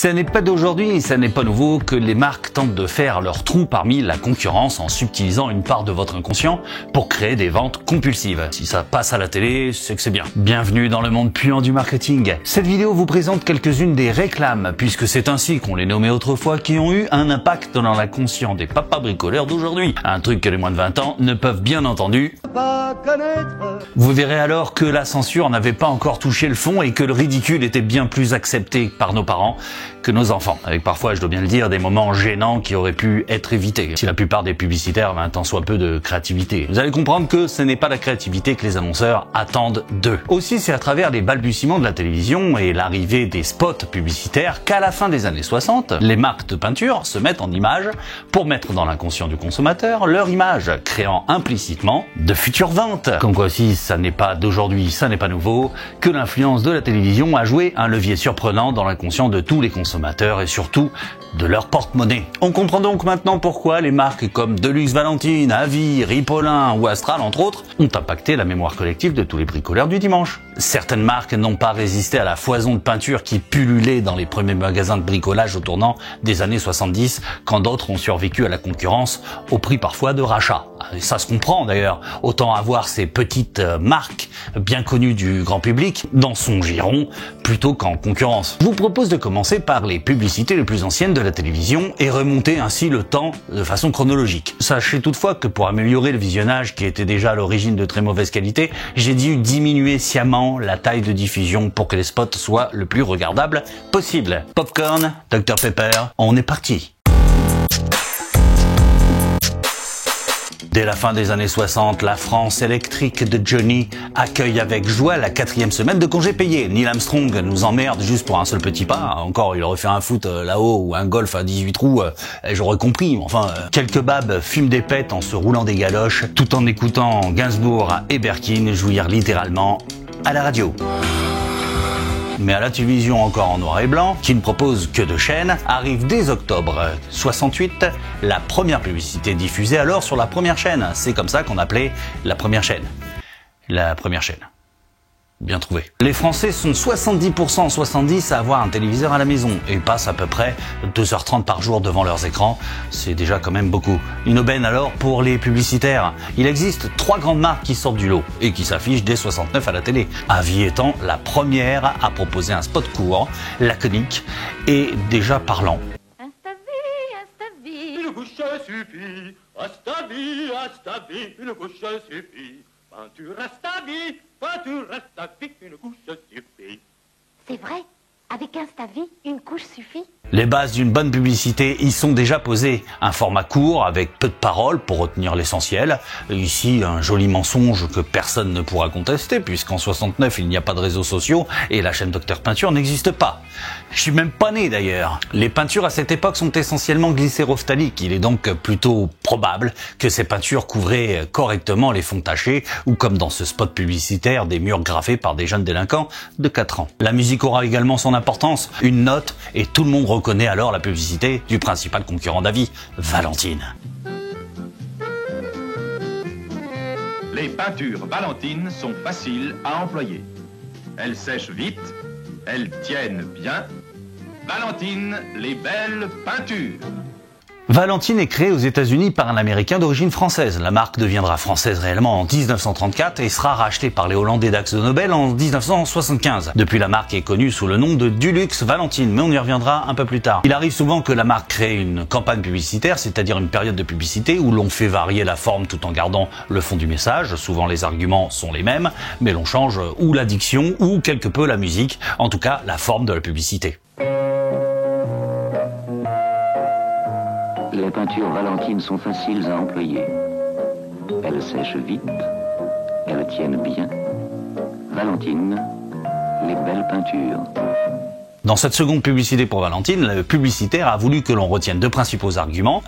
Ce n'est pas d'aujourd'hui, ça n'est pas nouveau que les marques tentent de faire leur trou parmi la concurrence en subtilisant une part de votre inconscient pour créer des ventes compulsives. Si ça passe à la télé, c'est que c'est bien. Bienvenue dans le monde puant du marketing. Cette vidéo vous présente quelques-unes des réclames, puisque c'est ainsi qu'on les nommait autrefois, qui ont eu un impact dans l'inconscient des papas bricoleurs d'aujourd'hui. Un truc que les moins de 20 ans ne peuvent bien entendu pas connaître. Vous verrez alors que la censure n'avait pas encore touché le fond et que le ridicule était bien plus accepté par nos parents que nos enfants, avec parfois, je dois bien le dire, des moments gênants qui auraient pu être évités si la plupart des publicitaires avaient un tant soit peu de créativité. Vous allez comprendre que ce n'est pas la créativité que les annonceurs attendent d'eux. Aussi, c'est à travers les balbutiements de la télévision et l'arrivée des spots publicitaires qu'à la fin des années 60, les marques de peinture se mettent en image pour mettre dans l'inconscient du consommateur leur image, créant implicitement de futures ventes. Comme quoi, si ça n'est pas d'aujourd'hui, ça n'est pas nouveau, que l'influence de la télévision a joué un levier surprenant dans l'inconscient de tous les consommateurs et surtout de leur porte-monnaie. On comprend donc maintenant pourquoi les marques comme Deluxe Valentine, Avis, Ripolin ou Astral entre autres ont impacté la mémoire collective de tous les bricoleurs du dimanche. Certaines marques n'ont pas résisté à la foison de peinture qui pullulait dans les premiers magasins de bricolage au tournant des années 70, quand d'autres ont survécu à la concurrence au prix parfois de rachat. Et ça se comprend d'ailleurs, autant avoir ces petites marques bien connues du grand public dans son giron plutôt qu'en concurrence. Je vous propose de commencer par les publicités les plus anciennes de la télévision et remonter ainsi le temps de façon chronologique. Sachez toutefois que pour améliorer le visionnage qui était déjà à l'origine de très mauvaise qualité, j'ai dû diminuer sciemment la taille de diffusion pour que les spots soient le plus regardables possible. Popcorn, Dr Pepper, on est parti. Dès la fin des années 60, la France électrique de Johnny accueille avec joie la 4e semaine de congé payé. Neil Armstrong nous emmerde juste pour un seul petit pas. Encore, il aurait fait un foot là-haut ou un golf à 18 trous, j'aurais compris. Enfin, quelques babes fument des pètes en se roulant des galoches, tout en écoutant Gainsbourg et Berkin jouir littéralement à la radio. Mais à la télévision encore en noir et blanc, qui ne propose que 2 chaînes, arrive dès octobre 68 la première publicité diffusée alors sur la première chaîne. C'est comme ça qu'on appelait la première chaîne. La première chaîne. Bien trouvé. Les Français sont 70% en 70 à avoir un téléviseur à la maison et passent à peu près 2h30 par jour devant leurs écrans. C'est déjà quand même beaucoup. Une aubaine alors pour les publicitaires. Il existe 3 grandes marques qui sortent du lot et qui s'affichent dès 69 à la télé. Avis étant la première à proposer un spot court, laconique et déjà parlant. Insta-vie, une couche suffit. Insta-vie, une couche suffit. Peinture Insta-vie, peinture Insta-vie, une couche suffit. C'est vrai? Avec Insta-vie, une couche suffit? Les bases d'une bonne publicité y sont déjà posées. Un format court avec peu de paroles pour retenir l'essentiel. Ici, un joli mensonge que personne ne pourra contester puisqu'en 69, il n'y a pas de réseaux sociaux et la chaîne Dr Peinture n'existe pas. Je suis même pas né d'ailleurs. Les peintures à cette époque sont essentiellement glycérophthaliques. Il est donc plutôt probable que ces peintures couvraient correctement les fonds tachés ou comme dans ce spot publicitaire des murs graffés par des jeunes délinquants de 4 ans. La musique aura également son importance. Une note et tout le monde reconnaît alors la publicité du principal concurrent d'Avis, Valentine. Les peintures Valentine sont faciles à employer. Elles sèchent vite, elles tiennent bien. Valentine, les belles peintures. Valentine est créée aux États-Unis par un Américain d'origine française. La marque deviendra française réellement en 1934 et sera rachetée par les Hollandais d'Axe de Nobel en 1975. Depuis, la marque est connue sous le nom de Dulux Valentine, mais on y reviendra un peu plus tard. Il arrive souvent que la marque crée une campagne publicitaire, c'est-à-dire une période de publicité où l'on fait varier la forme tout en gardant le fond du message. Souvent les arguments sont les mêmes, mais l'on change ou la diction ou quelque peu la musique, en tout cas la forme de la publicité. Les peintures Valentine sont faciles à employer. Elles sèchent vite, elles tiennent bien. Valentine, les belles peintures. Dans cette seconde publicité pour Valentine, le publicitaire a voulu que l'on retienne 2 principaux arguments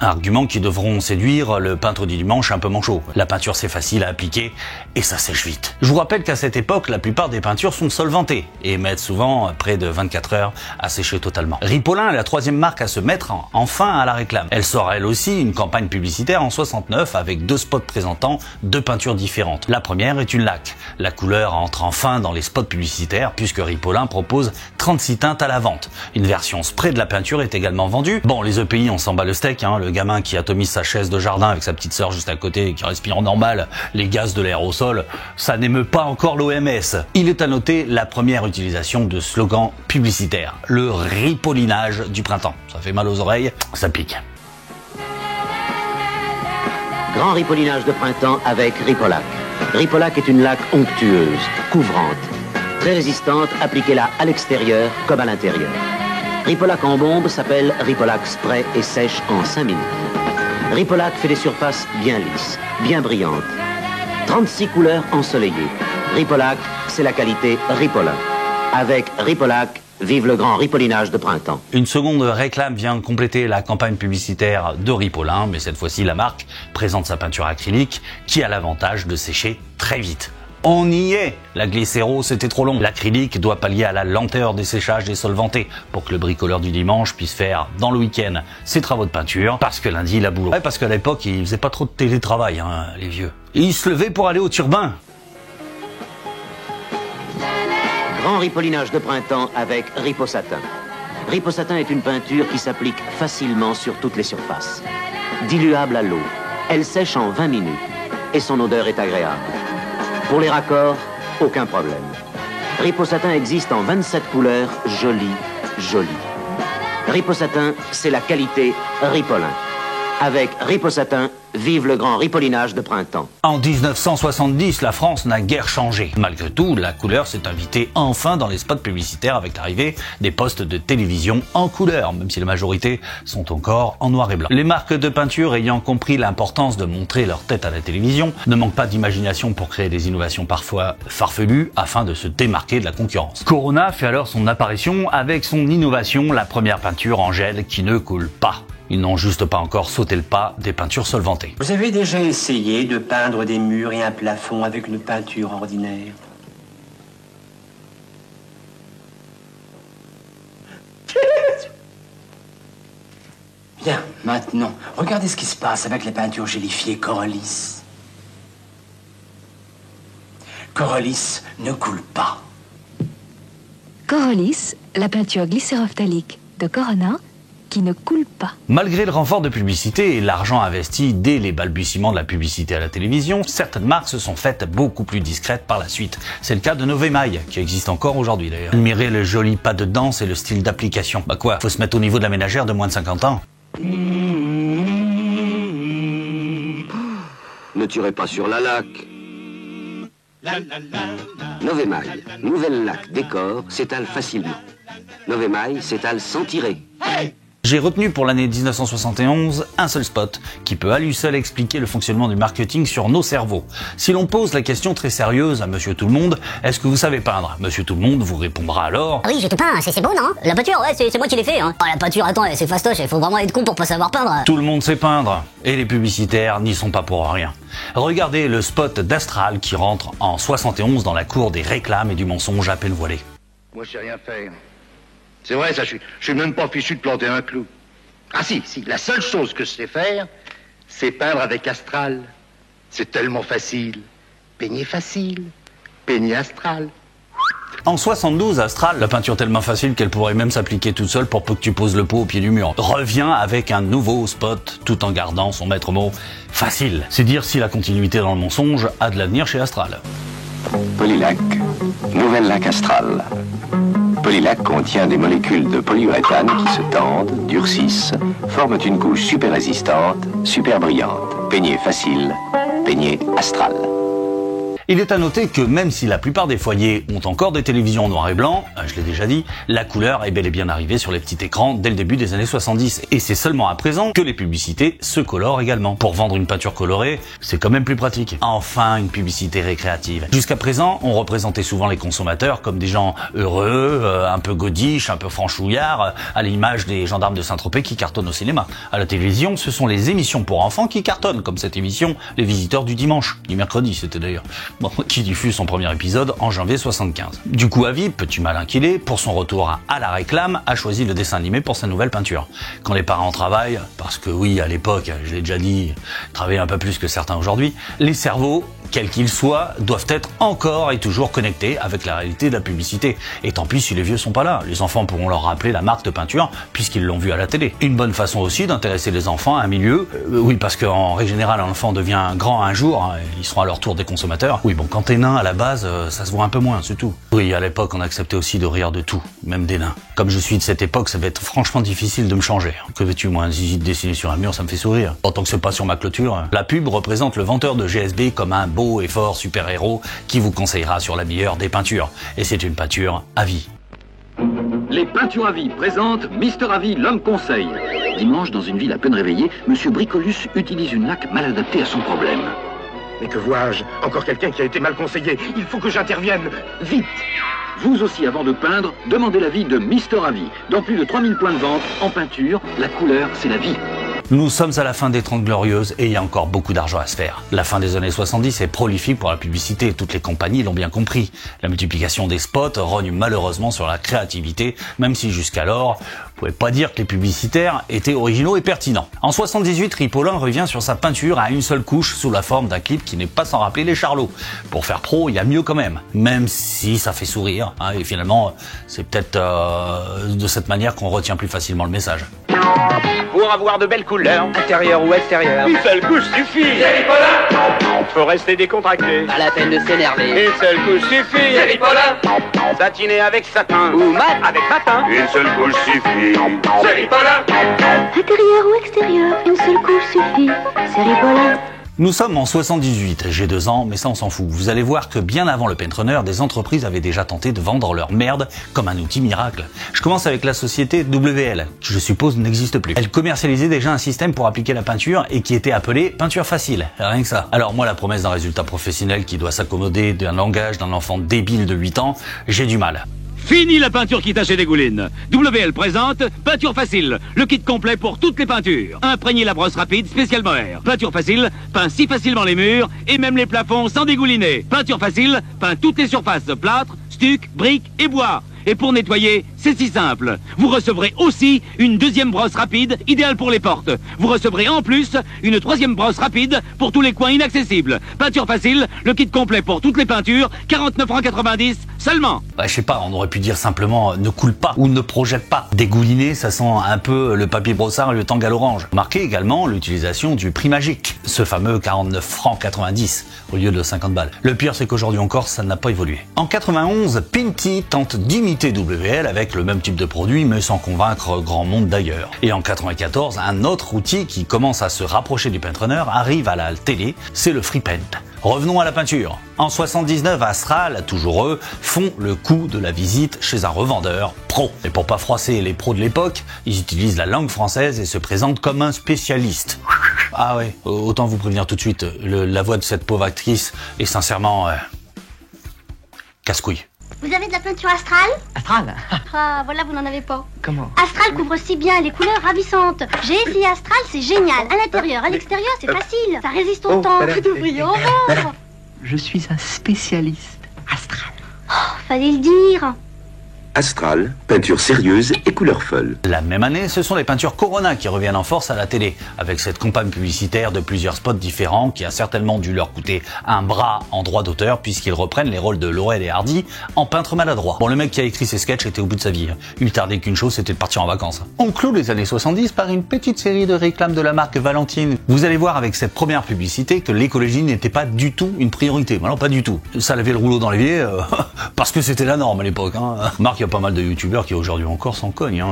qui devront séduire le peintre du dimanche un peu manchot. La peinture c'est facile à appliquer et ça sèche vite. Je vous rappelle qu'à cette époque, la plupart des peintures sont solvantées et mettent souvent près de 24 heures à sécher totalement. Ripolin est la 3e marque à se mettre enfin à la réclame. Elle sort elle aussi une campagne publicitaire en 69 avec 2 spots présentant 2 peintures différentes. La première est une laque. La couleur entre enfin dans les spots publicitaires puisque Ripolin propose 36 teintes à la vente. Une version spray de la peinture est également vendue. Bon, les EPI, on s'en bat le steak, hein. Le gamin qui atomise sa chaise de jardin avec sa petite sœur juste à côté et qui respire en normal les gaz de l'aérosol, ça n'émeut pas encore l'OMS. Il est à noter la première utilisation de slogan publicitaire, le ripollinage du printemps. Ça fait mal aux oreilles, ça pique. Grand ripollinage de printemps avec Ripolac. Ripolac est une laque onctueuse, couvrante, très résistante, appliquez-la à l'extérieur comme à l'intérieur. Ripolac en bombe s'appelle Ripolac Spray et sèche en 5 minutes. Ripolac fait des surfaces bien lisses, bien brillantes. 36 couleurs ensoleillées. Ripolac, c'est la qualité Ripolin. Avec Ripolac, vive le grand ripollinage de printemps. Une seconde réclame vient compléter la campagne publicitaire de Ripolin, mais cette fois-ci la marque présente sa peinture acrylique qui a l'avantage de sécher très vite. On y est. La glycéro, c'était trop long. L'acrylique doit pallier à la lenteur des séchages des solventés pour que le bricoleur du dimanche puisse faire dans le week-end ses travaux de peinture parce que lundi il a boulot. Ouais, parce qu'à l'époque, ils faisaient pas trop de télétravail, hein, les vieux. Et ils se levaient pour aller au turbin. Grand ripollinage de printemps avec Riposatin. Riposatin est une peinture qui s'applique facilement sur toutes les surfaces. Diluable à l'eau. Elle sèche en 20 minutes et son odeur est agréable. Pour les raccords, aucun problème. Riposatin existe en 27 couleurs, jolies. Riposatin, c'est la qualité Ripolin. Avec Riposatin, vive le grand ripollinage de printemps. En 1970, la France n'a guère changé. Malgré tout, la couleur s'est invitée enfin dans les spots publicitaires avec l'arrivée des postes de télévision en couleur, même si la majorité sont encore en noir et blanc. Les marques de peinture ayant compris l'importance de montrer leur tête à la télévision ne manquent pas d'imagination pour créer des innovations parfois farfelues afin de se démarquer de la concurrence. Corona fait alors son apparition avec son innovation, la première peinture en gel qui ne coule pas. Ils n'ont juste pas encore sauté le pas des peintures solvantées. Vous avez déjà essayé de peindre des murs et un plafond avec une peinture ordinaire? Bien, maintenant, regardez ce qui se passe avec les peintures gélifiées Coriolis. Coriolis ne coule pas. Coriolis, la peinture glycérophthalique de Corona, qui ne coule pas. Malgré le renfort de publicité et l'argent investi dès les balbutiements de la publicité à la télévision, certaines marques se sont faites beaucoup plus discrètes par la suite. C'est le cas de Novemail, qui existe encore aujourd'hui d'ailleurs. Admirez le joli pas de danse et le style d'application. Bah quoi, faut se mettre au niveau de la ménagère de moins de 50 ans. Ne tirez pas sur la laque. Novemail, nouvelle laque décor, s'étale facilement. Novemail s'étale sans tirer. J'ai retenu pour l'année 1971 un seul spot qui peut à lui seul expliquer le fonctionnement du marketing sur nos cerveaux. Si l'on pose la question très sérieuse à Monsieur Tout-le-Monde, est-ce que vous savez peindre? Monsieur Tout-le-Monde vous répondra alors: oui, j'ai tout peint, c'est beau, non? La peinture, ouais, c'est moi qui l'ai fait, hein. Oh, la peinture, attends, c'est fastoche, il faut vraiment être con pour pas savoir peindre. Tout le monde sait peindre, et les publicitaires n'y sont pas pour rien. Regardez le spot d'Astral qui rentre en 71 dans la cour des réclames et du mensonge à peine voilé. Moi, je sais rien faire. C'est vrai, ça, je suis même pas fichu de planter un clou. Ah si, la seule chose que je sais faire, c'est peindre avec Astral. C'est tellement facile. Peigner facile, peigner Astral. En 72, Astral, la peinture tellement facile qu'elle pourrait même s'appliquer toute seule pour peu que tu poses le pot au pied du mur, revient avec un nouveau spot tout en gardant son maître mot facile. C'est dire si la continuité dans le mensonge a de l'avenir chez Astral. Polylac, nouvelle laque Astral. Polylac contient des molécules de polyuréthane qui se tendent, durcissent, forment une couche super résistante, super brillante. Peigner facile, peigner Astral. Il est à noter que même si la plupart des foyers ont encore des télévisions en noir et blanc, je l'ai déjà dit, la couleur est bel et bien arrivée sur les petits écrans dès le début des années 70. Et c'est seulement à présent que les publicités se colorent également. Pour vendre une peinture colorée, c'est quand même plus pratique. Enfin, une publicité récréative. Jusqu'à présent, on représentait souvent les consommateurs comme des gens heureux, un peu godiches, un peu franchouillards, à l'image des gendarmes de Saint-Tropez qui cartonnent au cinéma. À la télévision, ce sont les émissions pour enfants qui cartonnent, comme cette émission Les Visiteurs du Dimanche. Du mercredi, c'était d'ailleurs. bon, qui diffuse son premier épisode en janvier 75. Du coup, Avi, petit malin qu'il est, pour son retour à la réclame, a choisi le dessin animé pour sa nouvelle peinture. Quand les parents travaillent, parce que oui, à l'époque, je l'ai déjà dit, ils travaillaient un peu plus que certains aujourd'hui, les cerveaux, quels qu'ils soient, doivent être encore et toujours connectés avec la réalité de la publicité. Et tant pis si les vieux sont pas là, les enfants pourront leur rappeler la marque de peinture puisqu'ils l'ont vue à la télé. Une bonne façon aussi d'intéresser les enfants à un milieu, oui parce qu'en règle générale un enfant devient grand un jour, hein, ils seront à leur tour des consommateurs. Oui bon, quand t'es nain à la base, ça se voit un peu moins, c'est tout. Oui, à l'époque on acceptait aussi de rire de tout, même des nains. Comme je suis de cette époque, ça va être franchement difficile de me changer. Que veux-tu, moi, un zizi dessiné sur un mur, ça me fait sourire. Tant que c'est pas sur ma clôture. La pub représente le venteur de GSB comme un beau et fort super-héros qui vous conseillera sur la meilleure des peintures. Et c'est une peinture à vie. Les peintures à vie présentent Mister Avi, l'homme conseil. Dimanche, dans une ville à peine réveillée, Monsieur Bricolus utilise une laque mal adaptée à son problème. Mais que vois-je? Encore quelqu'un qui a été mal conseillé. Il faut que j'intervienne. Vite! Vous aussi, avant de peindre, demandez l'avis de Mister Avi. Dans plus de 3000 points de vente, en peinture, la couleur, c'est la vie. Nous sommes à la fin des 30 Glorieuses et il y a encore beaucoup d'argent à se faire. La fin des années 70 est prolifique pour la publicité, toutes les compagnies l'ont bien compris. La multiplication des spots rogne malheureusement sur la créativité, même si jusqu'alors, vous pouvez pas dire que les publicitaires étaient originaux et pertinents. En 78, Ripollin revient sur sa peinture à une seule couche sous la forme d'un clip qui n'est pas sans rappeler les Charlots. Pour faire pro, il y a mieux quand même si ça fait sourire, hein, et finalement, c'est peut-être de cette manière qu'on retient plus facilement le message. Pour avoir de belles couleurs, intérieures ou extérieures, Une seule couche suffit. C'est Ripollin. Faut rester décontracté. Pas la peine de s'énerver. Une seule couche suffit. C'est Ripollin. Satiner avec satin. Ou mat. Avec matin. Une seule couche suffit. C'est Ripollin. Intérieur ou extérieur, une seule couche suffit. C'est Ripollin. Nous sommes en 78, j'ai 2 ans, mais ça on s'en fout. Vous allez voir que bien avant le Paint Runner, des entreprises avaient déjà tenté de vendre leur merde comme un outil miracle. Je commence avec la société WL, qui je suppose n'existe plus. Elle commercialisait déjà un système pour appliquer la peinture et qui était appelé peinture facile, rien que ça. Alors moi, la promesse d'un résultat professionnel qui doit s'accommoder d'un langage d'un enfant débile de 8 ans, j'ai du mal. Fini la peinture qui tâche et dégouline. WL présente Peinture Facile, le kit complet pour toutes les peintures. Imprégnez la brosse rapide spécial Moher. Peinture Facile peint si facilement les murs et même les plafonds sans dégouliner. Peinture Facile peint toutes les surfaces, plâtre, stuc, briques et bois. Et pour nettoyer, c'est si simple. Vous recevrez aussi une deuxième brosse rapide, idéale pour les portes. Vous recevrez en plus une troisième brosse rapide pour tous les coins inaccessibles. Peinture Facile, le kit complet pour toutes les peintures, 49,90 € seulement. Bah, je sais pas, on aurait pu dire simplement ne coule pas ou ne projette pas. Dégouliner, ça sent un peu le papier brossard et le tang à l'orange. Marquez également l'utilisation du prix magique, ce fameux 49,90 € au lieu de 50 balles. Le pire, c'est qu'aujourd'hui encore, ça n'a pas évolué. En 91, Pinty tente d'imiter WL avec le même type de produit, mais sans convaincre grand monde d'ailleurs. Et en 94, un autre outil qui commence à se rapprocher du Paint Runner arrive à la télé, c'est le Free Paint. Revenons à la peinture. En 79, Astral, toujours eux, font le coup de la visite chez un revendeur pro. Et pour pas froisser les pros de l'époque, ils utilisent la langue française et se présentent comme un spécialiste. Ah ouais, autant vous prévenir tout de suite, la voix de cette pauvre actrice est sincèrement casse-couille. Vous avez de la peinture Astral? Astral? Ah, voilà, vous n'en avez pas. Comment? Astral couvre si bien les couleurs ravissantes. J'ai essayé Astral, c'est génial. À l'intérieur, à l'extérieur, c'est facile. Ça résiste au temps. Vous devriez en vendre. Je suis un spécialiste. Astral. Oh, fallait le dire. Astral, peinture sérieuse et couleur folle. La même année, ce sont les peintures Corona qui reviennent en force à la télé, avec cette campagne publicitaire de plusieurs spots différents qui a certainement dû leur coûter un bras en droit d'auteur puisqu'ils reprennent les rôles de Laurel et Hardy en peintre maladroit. Bon, le mec qui a écrit ces sketchs était au bout de sa vie. Il tardait qu'une chose, c'était de partir en vacances. On clôt les années 70 par une petite série de réclames de la marque Valentine. Vous allez voir avec cette première publicité que l'écologie n'était pas du tout une priorité. Non, pas du tout. Ça lavait le rouleau dans l'évier parce que c'était la norme à l'époque. Marc, il y a pas mal de youtubeurs qui aujourd'hui encore s'en cognent. Une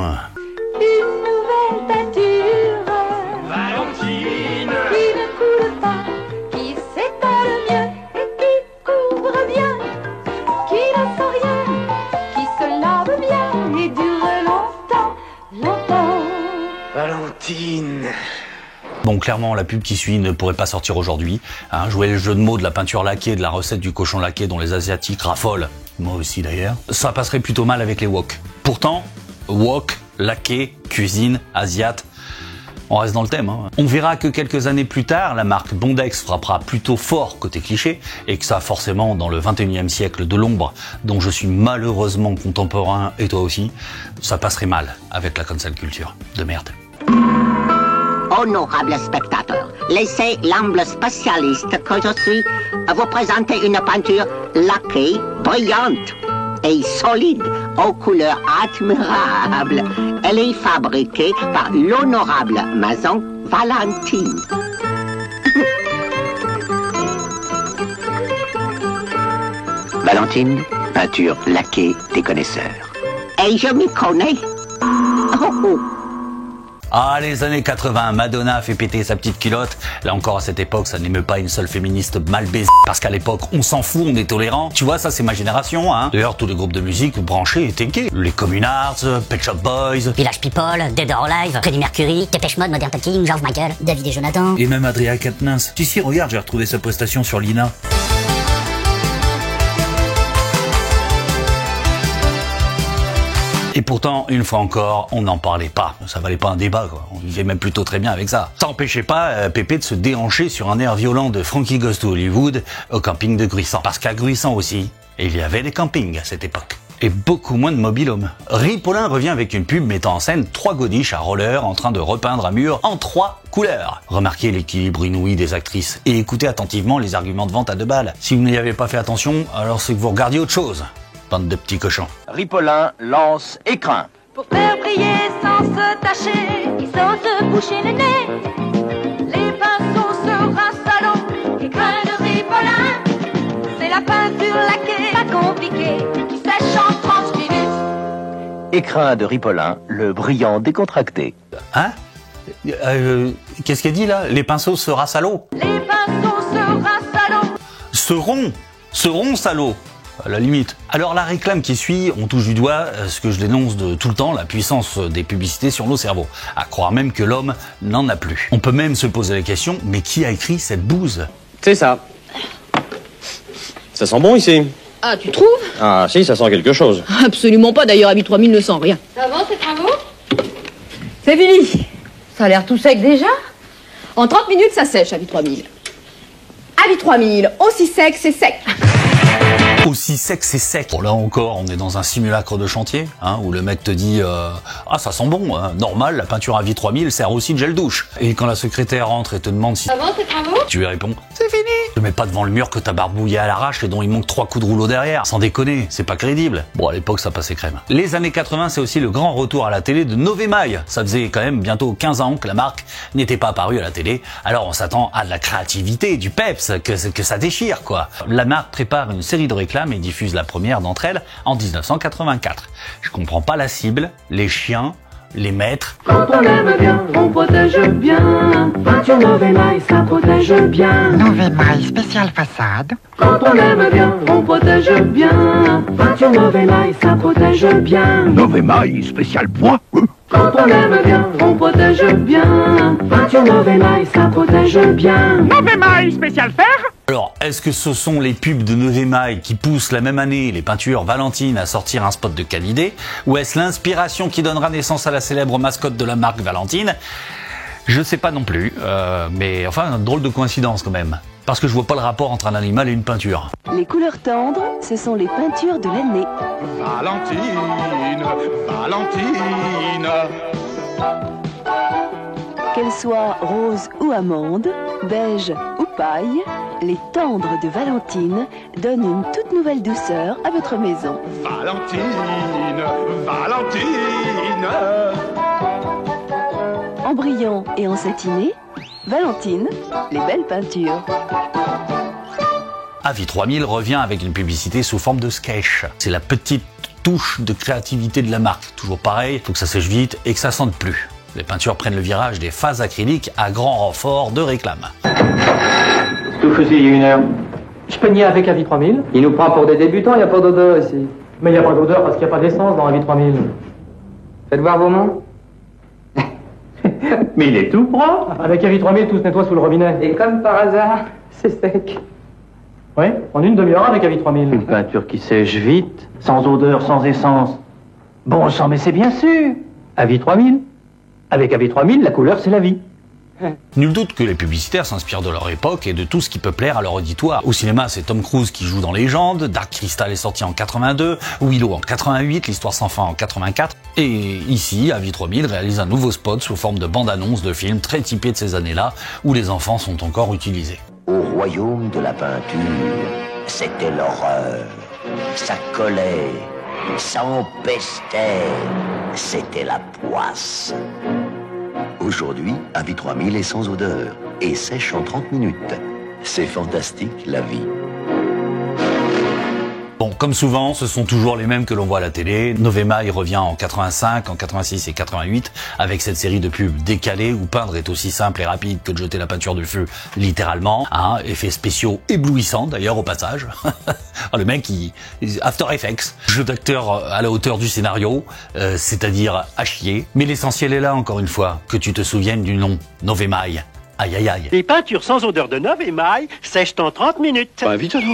nouvelle peinture Valentine. qui ne coule pas, qui s'étale mieux et qui couvre bien, qui ne sent rien, qui se lave bien et dure longtemps, longtemps. Valentine. Bon, clairement, la pub qui suit ne pourrait pas sortir aujourd'hui. Jouer le jeu de mots de la peinture laquée, de la recette du cochon laqué dont les Asiatiques raffolent, moi aussi d'ailleurs, ça passerait plutôt mal avec les wok. Pourtant, wok, laqué, cuisine, asiate, On reste dans le thème. Hein. On verra que quelques années plus tard, la marque Bondex frappera plutôt fort côté cliché, et que ça forcément dans le 21e siècle de l'ombre, dont je suis malheureusement contemporain, et toi aussi, ça passerait mal avec la cancel culture. De merde. Honorables spectateurs, laissez l'humble spécialiste que je suis vous présenter une peinture laquée, brillante et solide, aux couleurs admirables. Elle est fabriquée par l'honorable maison Valentine. Valentine, peinture laquée des connaisseurs. Et je m'y connais. Oh, oh. Ah, les années 80, Madonna fait péter sa petite culotte. Là encore, à cette époque, ça n'émeut pas une seule féministe mal baisée. Parce qu'à l'époque, on s'en fout, on est tolérant. Tu vois, ça, c'est ma génération, hein. D'ailleurs, tous les groupes de musique branchés étaient gays. Les Communards, Pet Shop Boys, Village People, Dead or Alive, Freddie Mercury, Dépêche Mode, Modern Talking, George Michael, David et Jonathan. Et même Adria Quatennens. Si, regarde, j'ai retrouvé sa prestation sur Lina. Et pourtant, une fois encore, on n'en parlait pas. Ça valait pas un débat, quoi. On vivait même plutôt très bien avec ça. Ça n'empêchait pas Pépé de se déhancher sur un air violent de Frankie Goes to Hollywood au camping de Gruissant. Parce qu'à Gruissant aussi, il y avait des campings à cette époque. Et beaucoup moins de mobil-homes. Ripollin revient avec une pub mettant en scène 3 godiches à roller en train de repeindre un mur en 3 couleurs. Remarquez l'équilibre inouï des actrices et écoutez attentivement les arguments de vente à 2 balles. Si vous n'y avez pas fait attention, alors c'est que vous regardiez autre chose. Bande de petits cochons. Ripollin lance écrin. Pour faire briller sans se tacher et sans se boucher le nez, les pinceaux se rincent à l'eau. Écrin de Ripollin, c'est la peinture laquée, pas compliquée, qui sèche en 30 minutes. Écrin de Ripollin, le brillant décontracté. Hein qu'est-ce qu'elle dit là? Les pinceaux se rincent à l'eau. Les pinceaux se rincent à l'eau. Seront salaud. À la limite. Alors la réclame qui suit, on touche du doigt ce que je dénonce de tout le temps, la puissance des publicités sur nos cerveaux. À croire même que l'homme n'en a plus. On peut même se poser la question, mais qui a écrit cette bouse? C'est ça. Ça sent bon ici. Ah, tu trouves? Ah si, ça sent quelque chose. Absolument pas, d'ailleurs, Habit 3000 ne sent rien. Ça va, ces travaux? C'est fini. Ça a l'air tout sec déjà. En 30 minutes, ça sèche, Habit 3000. Habit 3000, aussi sec, c'est sec. Aussi sec, c'est sec. Bon, là encore, on est dans un simulacre de chantier, hein, où le mec te dit ah, ça sent bon, hein. Normal, la peinture à vie 3000 sert aussi de gel douche. Et quand la secrétaire rentre et te demande si... Ça va, ces travaux? Tu lui réponds, c'est fini. Ne mets pas devant le mur que t'as barbouillé à l'arrache et dont il manque 3 coups de rouleau derrière. Sans déconner, c'est pas crédible. Bon, à l'époque, ça passait crème. Les années 80, c'est aussi le grand retour à la télé de Novemail. Ça faisait quand même bientôt 15 ans que la marque n'était pas apparue à la télé. Alors on s'attend à de la créativité, du peps, que ça déchire, quoi. La marque prépare une série de réclames et diffuse la première d'entre elles en 1984. Je comprends pas la cible, les chiens, les maîtres. Quand on aime bien, on protège bien. Peinture Novemail, ça protège bien. Novemail spécial façade. Quand on aime bien, on protège bien. Peinture Novemail, ça protège bien. Novemail spécial bois. Quand on aime bien, on protège bien. Peinture Novemail, ça protège bien. Novemail spécial fer. Alors, est-ce que ce sont les pubs de Novemail qui poussent la même année les peintures Valentine à sortir un spot de qualité? Ou est-ce l'inspiration qui donnera naissance à la célèbre mascotte de la marque Valentine? Je sais pas non plus, mais enfin, drôle de coïncidence quand même. Parce que je vois pas le rapport entre un animal et une peinture. Les couleurs tendres, ce sont les peintures de l'année. Valentine, Valentine. Qu'elles soient roses ou amandes, beige ou paille, les tendres de Valentine donnent une toute nouvelle douceur à votre maison. Valentine, Valentine. En brillant et en satiné, Valentine, les belles peintures. Avis 3000 revient avec une publicité sous forme de sketch. C'est la petite touche de créativité de la marque. Toujours pareil, faut que ça sèche vite et que ça sente plus. Les peintures prennent le virage des phases acryliques à grand renfort de réclame. Qu'est-ce que vous faisiez il y a 1 heure? Je peignais avec Avis 3000. Il nous prend pour des débutants, il n'y a pas d'odeur ici. Mais il n'y a pas d'odeur parce qu'il n'y a pas d'essence dans Avis 3000. Faites voir vos mains. Mais il est tout propre. Avec Avis 3000, tout se nettoie sous le robinet. Et comme par hasard, c'est sec. Oui, en une demi-heure avec Avis 3000. Une peinture qui sèche vite, sans odeur, sans essence. Bon sang, mais c'est bien sûr. Avis 3000. Avec Avis 3000, la couleur, c'est la vie. Nul doute que les publicitaires s'inspirent de leur époque et de tout ce qui peut plaire à leur auditoire. Au cinéma, c'est Tom Cruise qui joue dans Légende, Dark Crystal est sorti en 82, Willow en 88, L'Histoire sans fin en 84, et ici, Avis 3000 réalise un nouveau spot sous forme de bande-annonce de film très typé de ces années-là, où les enfants sont encore utilisés. Au royaume de la peinture, c'était l'horreur. Ça collait, ça empestait, c'était la poisse. Aujourd'hui, Avis 3000 est sans odeur et sèche en 30 minutes. C'est fantastique, la vie. Bon, comme souvent, ce sont toujours les mêmes que l'on voit à la télé. Novema y revient en 85, en 86 et 88, avec cette série de pubs décalées où peindre est aussi simple et rapide que de jeter la peinture du feu, littéralement. Effets spéciaux éblouissants, d'ailleurs, au passage. Le mec, After Effects, jeu d'acteur à la hauteur du scénario, c'est-à-dire à chier. Mais l'essentiel est là, encore une fois, que tu te souviennes du nom, Novemaï. Aïe aïe aïe. Les peintures sans odeur de Novemaï sèchent en 30 minutes. Bah vite alors.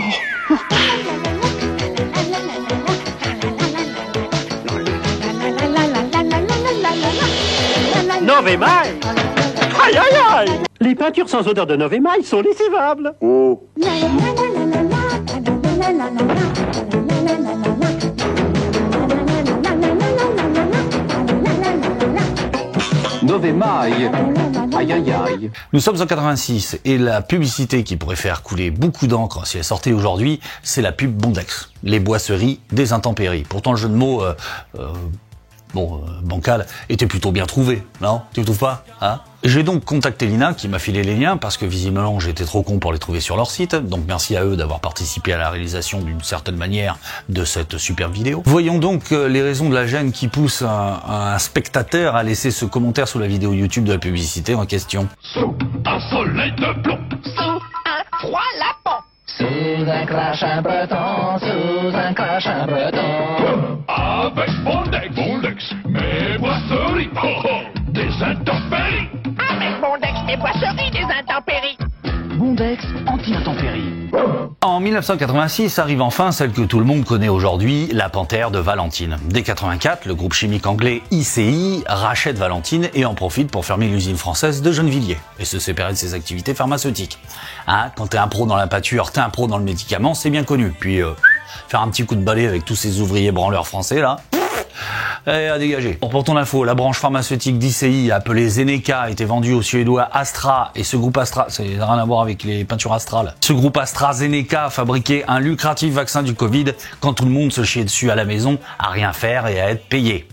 Novemaï. Aïe aïe aïe. Les peintures sans odeur de Novemaï sont lessivables. Oh. Novemaï. Aïe aïe aïe. Nous sommes en 86 et la publicité qui pourrait faire couler beaucoup d'encre si elle sortait aujourd'hui, c'est la pub Bondex, les boisseries des intempéries. Pourtant le jeu de mots, bancal, était plutôt bien trouvé, non? Tu trouves pas, hein? J'ai donc contacté Lina qui m'a filé les liens parce que visiblement j'étais trop con pour les trouver sur leur site, donc merci à eux d'avoir participé à la réalisation d'une certaine manière de cette superbe vidéo. Voyons donc les raisons de la gêne qui pousse un spectateur à laisser ce commentaire sous la vidéo YouTube de la publicité en question. Sous un soleil de plomb, sous un froid lapin, sous un crachin breton, sous un crachin breton. Avec Bondex, mes boisseries, des intempéries. Avec Bondex, mes boisseries, des intempéries. Bondex anti-intempéries. En 1986 arrive enfin celle que tout le monde connaît aujourd'hui, la Panthère de Valentine. Dès 84, le groupe chimique anglais ICI rachète Valentine et en profite pour fermer l'usine française de Gennevilliers et se séparer de ses activités pharmaceutiques. Quand t'es un pro dans la peinture, t'es un pro dans le médicament, c'est bien connu. Puis faire un petit coup de balai avec tous ces ouvriers branleurs français là. À dégager. Pour ton info, la branche pharmaceutique d'ICI appelée Zeneca a été vendue au Suédois Astra et ce groupe Astra, ça n'a rien à voir avec les peintures astrales. Ce groupe AstraZeneca fabriquait un lucratif vaccin du Covid quand tout le monde se chiait dessus à la maison à rien faire et à être payé.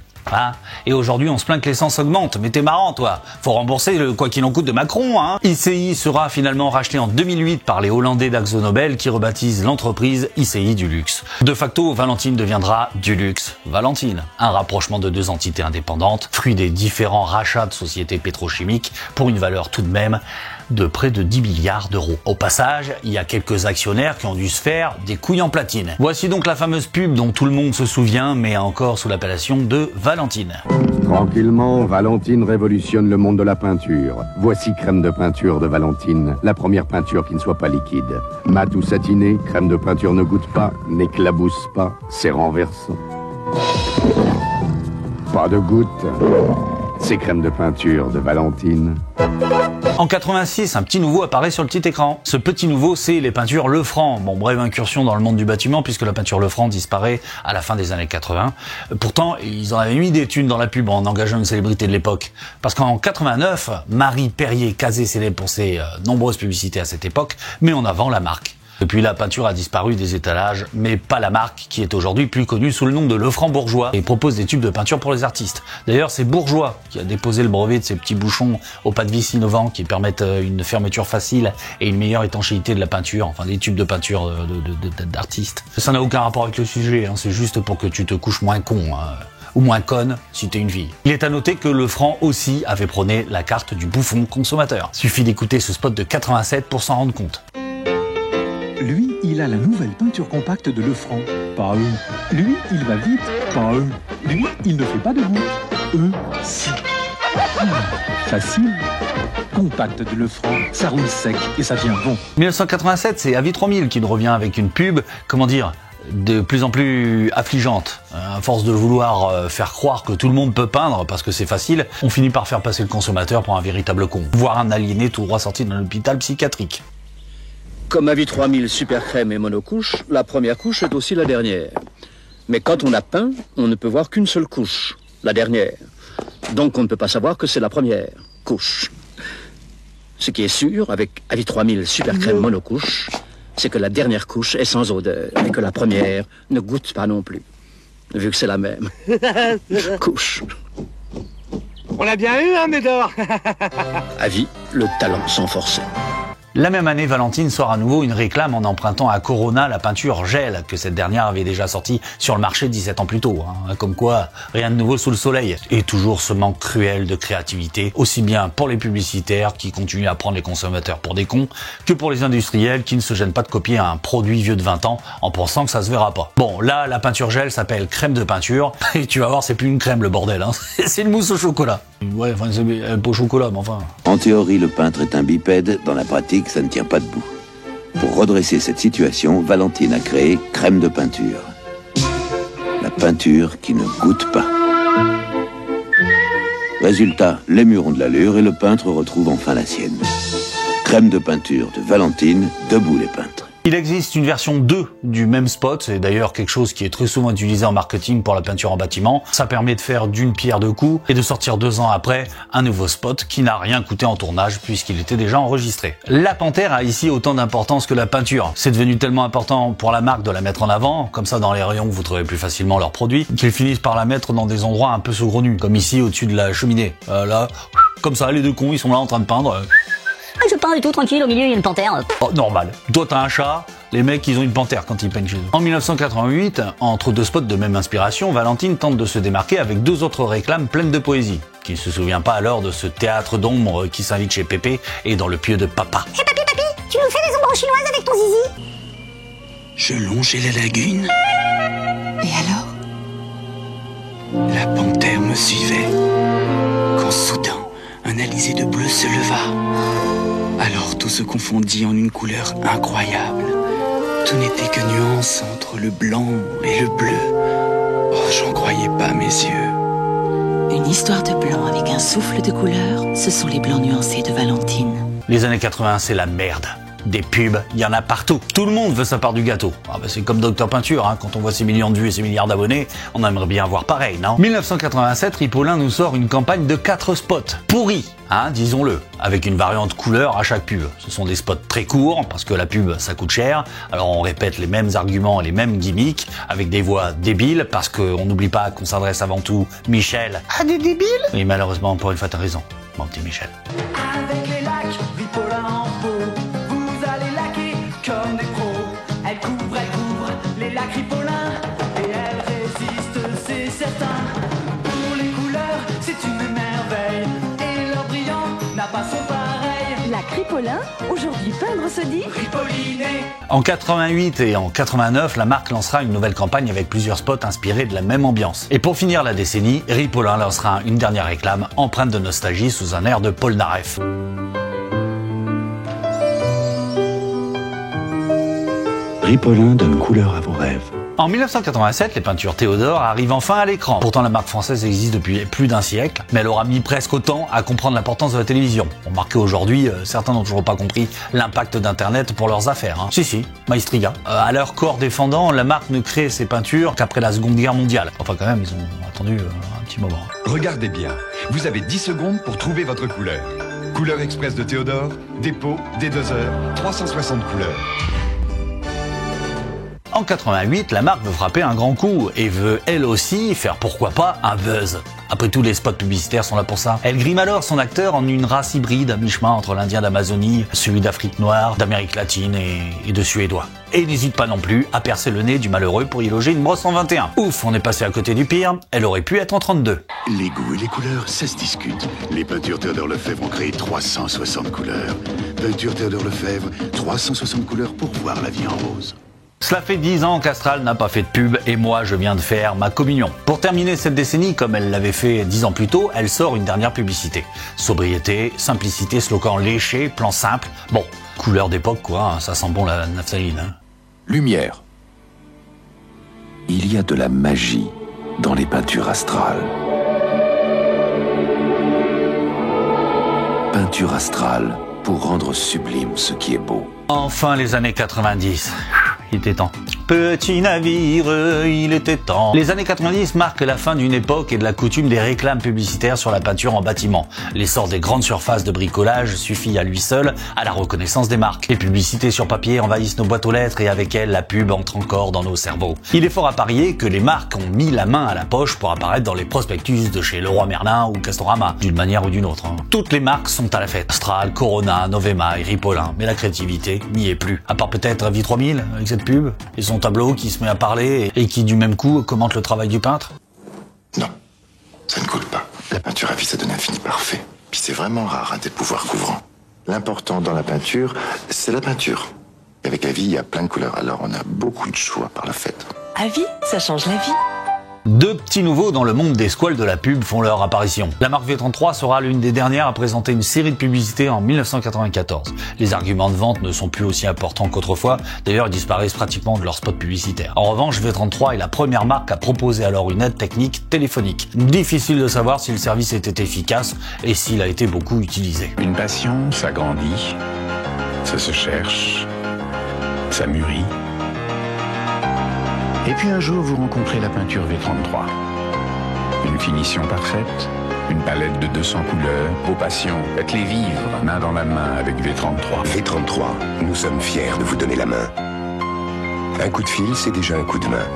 Et aujourd'hui, on se plaint que l'essence augmente. Mais t'es marrant, toi. Faut rembourser le quoi qu'il en coûte de Macron, ICI sera finalement racheté en 2008 par les Hollandais d'Akzo Nobel qui rebaptisent l'entreprise ICI du luxe. De facto, Valentine deviendra du luxe Valentine. Un rapprochement de deux entités indépendantes, fruit des différents rachats de sociétés pétrochimiques pour une valeur tout de même de près de 10 milliards d'euros. Au passage, il y a quelques actionnaires qui ont dû se faire des couilles en platine. Voici donc la fameuse pub dont tout le monde se souvient, mais encore sous l'appellation de Valentine. Tranquillement, Valentine révolutionne le monde de la peinture. Voici crème de peinture de Valentine, la première peinture qui ne soit pas liquide. Mat ou satiné, crème de peinture ne goûte pas, n'éclabousse pas, c'est renversant. Pas de goutte. C'est crème de peinture de Valentine. En 86, un petit nouveau apparaît sur le petit écran. Ce petit nouveau, c'est les peintures Lefranc. Bon, brève incursion dans le monde du bâtiment puisque la peinture Lefranc disparaît à la fin des années 80. Pourtant, ils en avaient mis des thunes dans la pub en engageant une célébrité de l'époque. Parce qu'en 89, Marie Perrier-Cazé célèbre pour ses nombreuses publicités à cette époque, met en avant la marque. Depuis, la peinture a disparu des étalages, mais pas la marque, qui est aujourd'hui plus connue sous le nom de Lefranc Bourgeois, et propose des tubes de peinture pour les artistes. D'ailleurs, c'est Bourgeois qui a déposé le brevet de ces petits bouchons au pas de vis innovants qui permettent une fermeture facile et une meilleure étanchéité de la peinture, enfin des tubes de peinture d'artistes. Ça n'a aucun rapport avec le sujet, c'est juste pour que tu te couches moins con. Ou moins conne si t'es une fille. Il est à noter que Lefranc aussi avait prôné la carte du bouffon consommateur. Suffit d'écouter ce spot de 87 pour s'en rendre compte. Lui, il a la nouvelle peinture compacte de Lefranc. Pas eux. Lui, il va vite. Pas eux. Lui, il ne fait pas de goût. Eux, si. Facile. Compact de Lefranc, ça roule sec et ça vient bon. 1987, c'est Avis 3000 qui nous revient avec une pub, comment dire, de plus en plus affligeante. À force de vouloir faire croire que tout le monde peut peindre parce que c'est facile, on finit par faire passer le consommateur pour un véritable con, voire un aliéné tout droit sorti d'un hôpital psychiatrique. Comme Avis 3000 super crème et monocouche, la première couche est aussi la dernière. Mais quand on a peint, on ne peut voir qu'une seule couche, la dernière. Donc on ne peut pas savoir que c'est la première couche. Ce qui est sûr, avec Avis 3000 super crème monocouche, c'est que la dernière couche est sans odeur et que la première ne goûte pas non plus, vu que c'est la même couche. On l'a bien eu, hein, Médor? Avis, le talent sans forcer. La même année, Valentine sort à nouveau une réclame en empruntant à Corona la peinture Gel, que cette dernière avait déjà sortie sur le marché 17 ans plus tôt. Comme quoi, rien de nouveau sous le soleil. Et toujours ce manque cruel de créativité, aussi bien pour les publicitaires qui continuent à prendre les consommateurs pour des cons, que pour les industriels qui ne se gênent pas de copier un produit vieux de 20 ans en pensant que ça se verra pas. Bon, là, la peinture Gel s'appelle crème de peinture, et tu vas voir, c'est plus une crème le bordel, c'est une mousse au chocolat. Ouais, enfin, c'est pas au chocolat, mais enfin... En théorie, le peintre est un bipède, dans la pratique, ça ne tient pas debout. Pour redresser cette situation, Valentine a créé crème de peinture. La peinture qui ne goûte pas. Résultat, les murs ont de l'allure et le peintre retrouve enfin la sienne. Crème de peinture de Valentine, debout les peintres. Il existe une version 2 du même spot, c'est d'ailleurs quelque chose qui est très souvent utilisé en marketing pour la peinture en bâtiment. Ça permet de faire d'une pierre deux coups et de sortir 2 ans après un nouveau spot qui n'a rien coûté en tournage puisqu'il était déjà enregistré. La panthère a ici autant d'importance que la peinture. C'est devenu tellement important pour la marque de la mettre en avant, comme ça dans les rayons vous trouvez plus facilement leurs produits, qu'ils finissent par la mettre dans des endroits un peu saugrenus, comme ici au-dessus de la cheminée. Là, comme ça, les deux cons ils sont là en train de peindre. Je peins et tout tranquille, au milieu il y a une panthère. Oh, normal. Toi t'as un chat, les mecs ils ont une panthère quand ils peignent chez eux. En 1988, entre deux spots de même inspiration, Valentine tente de se démarquer avec 2 autres réclames pleines de poésie. Qui ne se souvient pas alors de ce théâtre d'ombre qui s'invite chez Pépé et dans le pieu de papa. Hé papy, tu nous fais des ombres chinoises avec ton zizi? Je longeais la lagune. Et alors? La panthère me suivait. Quand soudain, un alizé de bleu se leva. Alors tout se confondit en une couleur incroyable. Tout n'était que nuance entre le blanc et le bleu. Oh, j'en croyais pas mes yeux. Une histoire de blanc avec un souffle de couleur, ce sont les blancs nuancés de Valentine. Les années 80, c'est la merde. Des pubs, il y en a partout. Tout le monde veut sa part du gâteau. C'est comme Dr Peinture, quand on voit ses millions de vues et ses milliards d'abonnés, on aimerait bien voir pareil, non? 1987, Ripollin nous sort une campagne de 4 spots. Pourris, disons-le, avec une variante couleur à chaque pub. Ce sont des spots très courts, parce que la pub, ça coûte cher. Alors on répète les mêmes arguments et les mêmes gimmicks, avec des voix débiles, parce qu'on n'oublie pas qu'on s'adresse avant tout Michel. Ah, des débiles? Oui, malheureusement, pour une fois, t'as raison, mon petit Michel. Avec les lacs, Ripollin en peau, vous allez laquer comme des pros. Elle couvre les lacs Ripollin et elle résiste, c'est certain. Pour les couleurs, c'est une merveille et leur brillant n'a pas son pareil. Lac Ripollin, aujourd'hui peindre se dit Ripolliné. En 88 et en 89, la marque lancera une nouvelle campagne avec plusieurs spots inspirés de la même ambiance. Et pour finir la décennie, Ripollin lancera une dernière réclame empreinte de nostalgie sous un air de Polnareff. Ripollin donne couleur à vos rêves. En 1987, les peintures Théodore arrivent enfin à l'écran. Pourtant, la marque française existe depuis plus d'1 siècle, mais elle aura mis presque autant à comprendre l'importance de la télévision. Remarquez aujourd'hui, certains n'ont toujours pas compris l'impact d'Internet pour leurs affaires. Si, Maestriga. À leur corps défendant, la marque ne crée ses peintures qu'après la Seconde Guerre mondiale. Enfin, quand même, ils ont attendu un petit moment. Regardez bien, vous avez 10 secondes pour trouver votre couleur. Couleur express de Théodore, dépôt, dès 2 heures, 360 couleurs. En 88, la marque veut frapper un grand coup et veut elle aussi faire pourquoi pas un buzz. Après tout, les spots publicitaires sont là pour ça. Elle grime alors son acteur en une race hybride à mi-chemin entre l'Indien d'Amazonie, celui d'Afrique noire, d'Amérique latine et de Suédois. Et n'hésite pas non plus à percer le nez du malheureux pour y loger une brosse en 21. Ouf, on est passé à côté du pire, elle aurait pu être en 32. Les goûts et les couleurs, ça se discute. Les peintures Théodore Lefebvre ont créé 360 couleurs. Peinture Théodore Lefebvre, 360 couleurs pour voir la vie en rose. Cela fait 10 ans qu'Astral n'a pas fait de pub et moi je viens de faire ma communion. Pour terminer cette décennie, comme elle l'avait fait 10 ans plus tôt, elle sort une dernière publicité. Sobriété, simplicité, slogan léché, plan simple. Bon, couleur d'époque quoi, ça sent bon la naphtaline. Lumière. Il y a de la magie dans les peintures astrales. Peinture astrale pour rendre sublime ce qui est beau. Enfin les années 90. Il était temps. Petit navire, il était temps. Les années 90 marquent la fin d'une époque et de la coutume des réclames publicitaires sur la peinture en bâtiment. L'essor des grandes surfaces de bricolage suffit à lui seul à la reconnaissance des marques. Les publicités sur papier envahissent nos boîtes aux lettres et avec elles, la pub entre encore dans nos cerveaux. Il est fort à parier que les marques ont mis la main à la poche pour apparaître dans les prospectus de chez Leroy Merlin ou Castorama, d'une manière ou d'une autre. Toutes les marques sont à la fête. Astral, Corona, Novema et Ripollin. Mais la créativité n'y est plus. À part peut-être V3000 avec cette pub et son tableau qui se met à parler et qui du même coup commente le travail du peintre. Non, ça ne coule pas. La peinture à vie, ça donne un fini parfait. Puis c'est vraiment rare, des pouvoirs couvrants. L'important dans la peinture, c'est la peinture. Et avec la vie, il y a plein de couleurs, alors on a beaucoup de choix par la fête. À vie, ça change la vie. Deux petits nouveaux dans le monde des squales de la pub font leur apparition. La marque V33 sera l'une des dernières à présenter une série de publicités en 1994. Les arguments de vente ne sont plus aussi importants qu'autrefois, d'ailleurs ils disparaissent pratiquement de leurs spots publicitaires. En revanche, V33 est la première marque à proposer alors une aide technique téléphonique. Difficile de savoir si le service était efficace et s'il a été beaucoup utilisé. Une passion, ça grandit, ça se cherche, ça mûrit. Et puis un jour, vous rencontrez la peinture V33. Une finition parfaite, une palette de 200 couleurs, vos passions, faites-les vivre, main dans la main avec V33. V33, nous sommes fiers de vous donner la main. Un coup de fil, c'est déjà un coup de main.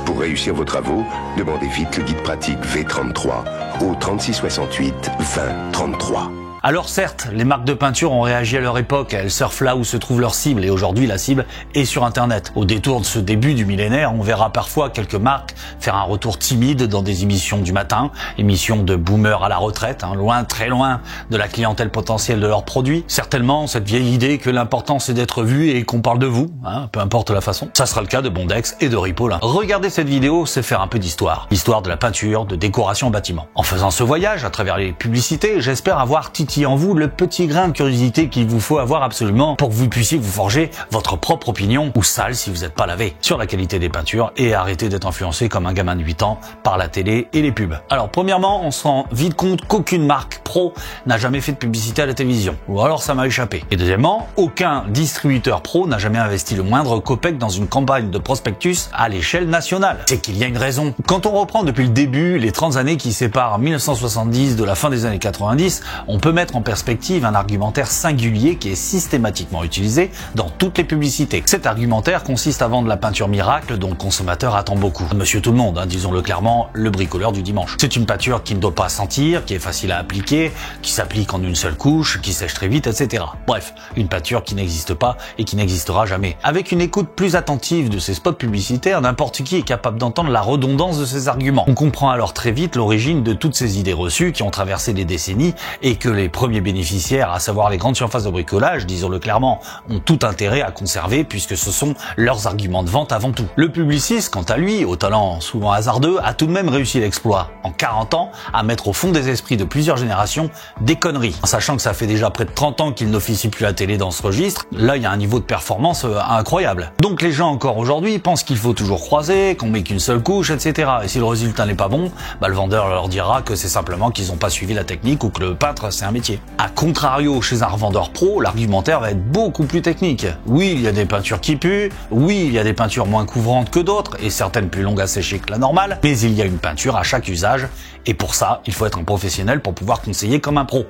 Pour réussir vos travaux, demandez vite le guide pratique V33 au 36 68 20 33. Alors certes, les marques de peinture ont réagi à leur époque, elles surfent là où se trouve leur cible et aujourd'hui la cible est sur internet. Au détour de ce début du millénaire, on verra parfois quelques marques faire un retour timide dans des émissions du matin, émissions de boomers à la retraite, loin, très loin de la clientèle potentielle de leurs produits. Certainement cette vieille idée que l'important c'est d'être vu et qu'on parle de vous, peu importe la façon. Ça sera le cas de Bondex et de Ripollin. Regardez cette vidéo, c'est faire un peu d'histoire. L'histoire de la peinture, de décoration en bâtiment. En faisant ce voyage à travers les publicités, j'espère avoir titillé en vous le petit grain de curiosité qu'il vous faut avoir absolument pour que vous puissiez vous forger votre propre opinion, ou sale si vous n'êtes pas lavé, sur la qualité des peintures et arrêter d'être influencé comme un gamin de 8 ans par la télé et les pubs. Alors premièrement, on se rend vite compte qu'aucune marque pro n'a jamais fait de publicité à la télévision, ou alors ça m'a échappé. Et deuxièmement, aucun distributeur pro n'a jamais investi le moindre copec dans une campagne de prospectus à l'échelle nationale. C'est qu'il y a une raison. Quand on reprend depuis le début les 30 années qui séparent 1970 de la fin des années 90, on peut mettre en perspective un argumentaire singulier qui est systématiquement utilisé dans toutes les publicités. Cet argumentaire consiste à vendre la peinture miracle dont le consommateur attend beaucoup. Monsieur tout le monde, disons-le clairement, le bricoleur du dimanche. C'est une peinture qui ne doit pas sentir, qui est facile à appliquer, qui s'applique en une seule couche, qui sèche très vite, etc. Bref, une peinture qui n'existe pas et qui n'existera jamais. Avec une écoute plus attentive de ces spots publicitaires, n'importe qui est capable d'entendre la redondance de ces arguments. On comprend alors très vite l'origine de toutes ces idées reçues qui ont traversé les décennies et que les premiers bénéficiaires, à savoir les grandes surfaces de bricolage, disons-le clairement, ont tout intérêt à conserver puisque ce sont leurs arguments de vente avant tout. Le publiciste, quant à lui, au talent souvent hasardeux, a tout de même réussi l'exploit, en 40 ans, à mettre au fond des esprits de plusieurs générations des conneries. En sachant que ça fait déjà près de 30 ans qu'il n'officie plus à télé dans ce registre, là il y a un niveau de performance incroyable. Donc les gens encore aujourd'hui pensent qu'il faut toujours croiser, qu'on met qu'une seule couche, etc. Et si le résultat n'est pas bon, le vendeur leur dira que c'est simplement qu'ils n'ont pas suivi la technique ou que le peintre c'est un métier. A contrario, chez un revendeur pro, l'argumentaire va être beaucoup plus technique. Oui, il y a des peintures qui puent, oui, il y a des peintures moins couvrantes que d'autres, et certaines plus longues à sécher que la normale, mais il y a une peinture à chaque usage, et pour ça, il faut être un professionnel pour pouvoir conseiller comme un pro.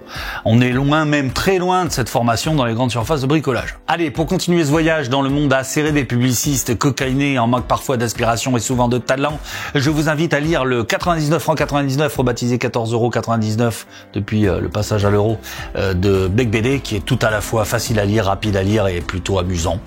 On est loin, même très loin de cette formation dans les grandes surfaces de bricolage. Allez, pour continuer ce voyage dans le monde acéré des publicistes cocaïnés en manque parfois d'aspiration et souvent de talent, je vous invite à lire le 99,99 €, rebaptisé 14,99 € depuis le passage à l'euro, de Bec BD, qui est tout à la fois facile à lire, rapide à lire et plutôt amusant,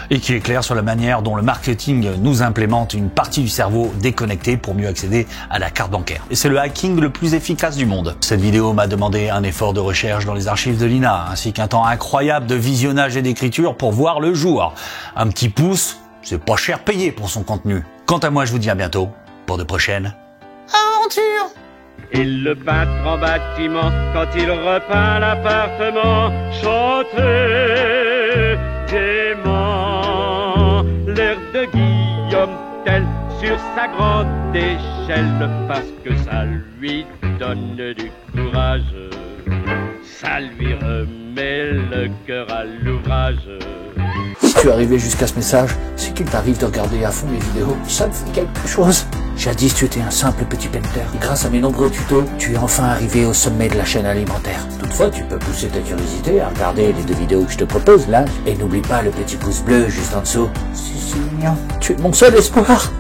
et qui est clair sur la manière dont le marketing nous implémente une partie du cerveau déconnectée pour mieux accéder à la carte bancaire. Et c'est le hacking le plus efficace du monde. Cette vidéo m'a demandé un effort de recherche dans les archives de l'INA, ainsi qu'un temps incroyable de visionnage et d'écriture pour voir le jour. Un petit pouce, c'est pas cher payé pour son contenu. Quant à moi, je vous dis à bientôt pour de prochaines aventures. Et le peintre en bâtiment, quand il repeint l'appartement, chantait gaiement l'air de Guillaume Tell sur sur sa grande échelle parce que ça lui donne du courage. Ça lui remet le cœur à l'ouvrage. Si tu es arrivé jusqu'à ce message, c'est qu'il t'arrive de regarder à fond mes vidéos. Ça me fait quelque chose. Jadis, tu étais un simple petit painter. Grâce à mes nombreux tutos, tu es enfin arrivé au sommet de la chaîne alimentaire. Toutefois, tu peux pousser ta curiosité à regarder les 2 vidéos que je te propose là. Et n'oublie pas le petit pouce bleu juste en dessous. C'est mignon. Tu es mon seul espoir.